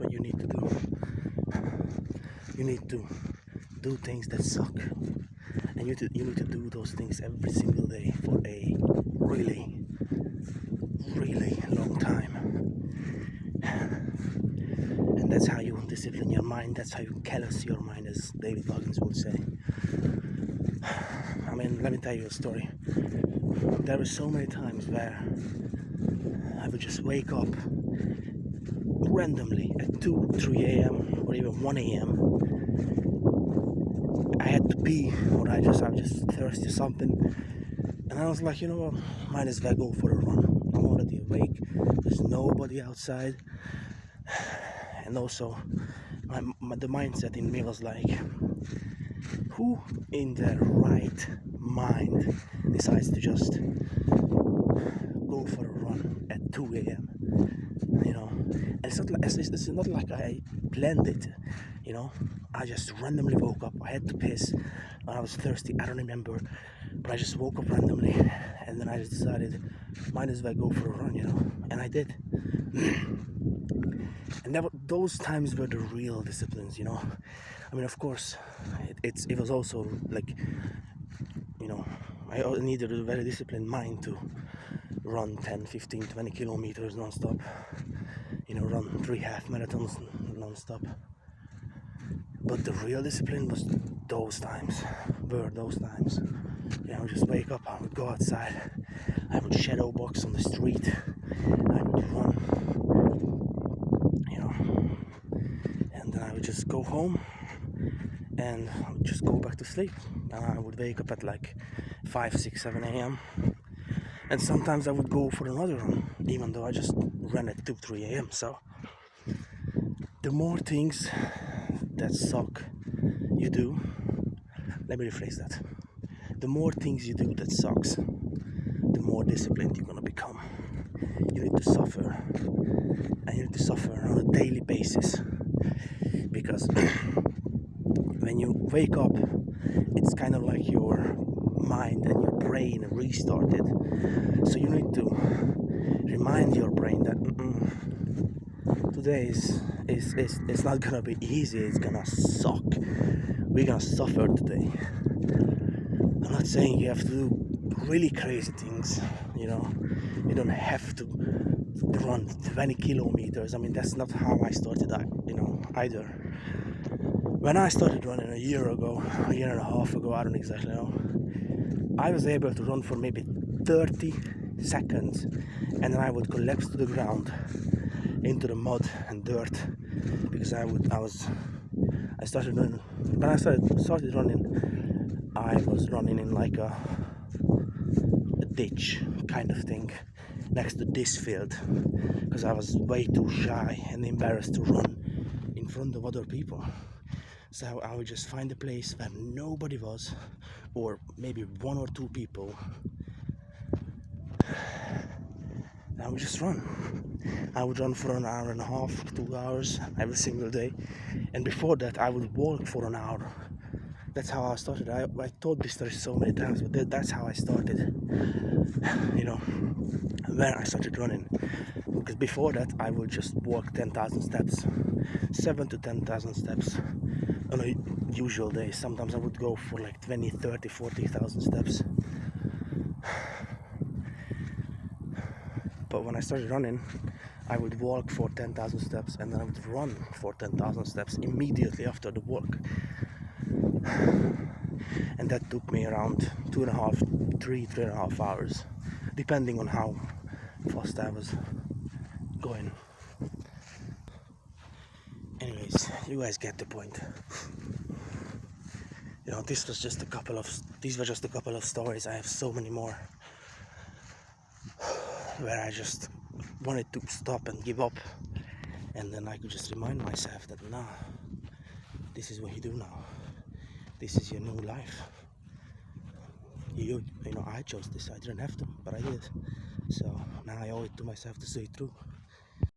what you need to do. You need to do things that suck, and you need to do those things every single day for a really, really long time. And that's how you discipline your mind. That's how you callous your mind, as David Goggins would say. I mean, let me tell you a story. There were so many times where I would just wake up randomly at 2, 3 a.m. or even 1 a.m. I had to pee, or I was just thirsty or something, and I was like, you know what, might as well go for a run. I'm already awake, there's nobody outside, and also the mindset in me was like, who in their right mind decides to just go for a run at 2 a.m. You know, and it's not like I planned it, you know. I just randomly woke up. I had to piss, I was thirsty, I don't remember, but I just woke up randomly, and then I just decided might as well go for a run, you know, and I did. And those times were the real disciplines, you know. I mean, of course, it was also like, you know, I needed a very disciplined mind to run 10, 15, 20 kilometers non-stop, you know, run 3 half marathons non-stop. But the real discipline was those times. You know, just wake up, I would go outside, I would shadow box on the street, I would run, you know, and then I would just go home and I would just go back to sleep. And I would wake up at like 5, 6, 7 a.m. And sometimes I would go for another run, even though I just ran at 2, 3 a.m. So the more things that suck you do, let me rephrase that. The more things you do that sucks, the more disciplined you're gonna become. You need to suffer, and you need to suffer on a daily basis, because when you wake up, it's kind of like your mind and your brain restarted. So you need to remind your brain that today is not gonna be easy. It's gonna suck. We're gonna suffer today. I'm not saying you have to do really crazy things, you know. You don't have to run 20 kilometers. I mean, that's not how I started, you know, either. When I started running a year and a half ago, I don't exactly know, I was able to run for maybe 30 seconds, and then I would collapse to the ground into the mud and dirt, because I started running. When I started running, I was running in like a ditch kind of thing next to this field, because I was way too shy and embarrassed to run in front of other people. So I would just find a place where nobody was, or maybe 1 or 2 people, and I would just run. I would run for an hour and a half, 2 hours every single day, and before that I would walk for an hour. That's how I started. I told this story so many times, but that's how I started, you know, when I started running. Because before that I would just walk 10,000 steps, 7 to 10,000 steps on a usual day. Sometimes I would go for like 20, 30, 40,000 steps. But when I started running, I would walk for 10,000 steps, and then I would run for 10,000 steps immediately after the walk. And that took me around 3.5 hours, depending on how fast I was going. Anyways, you guys get the point. You know, these were just a couple of stories. I have so many more where I just wanted to stop and give up, and then I could just remind myself that nah, this is what you do now. This is your new life. You know, I chose this. I didn't have to, but I did. So now I owe it to myself to see it through.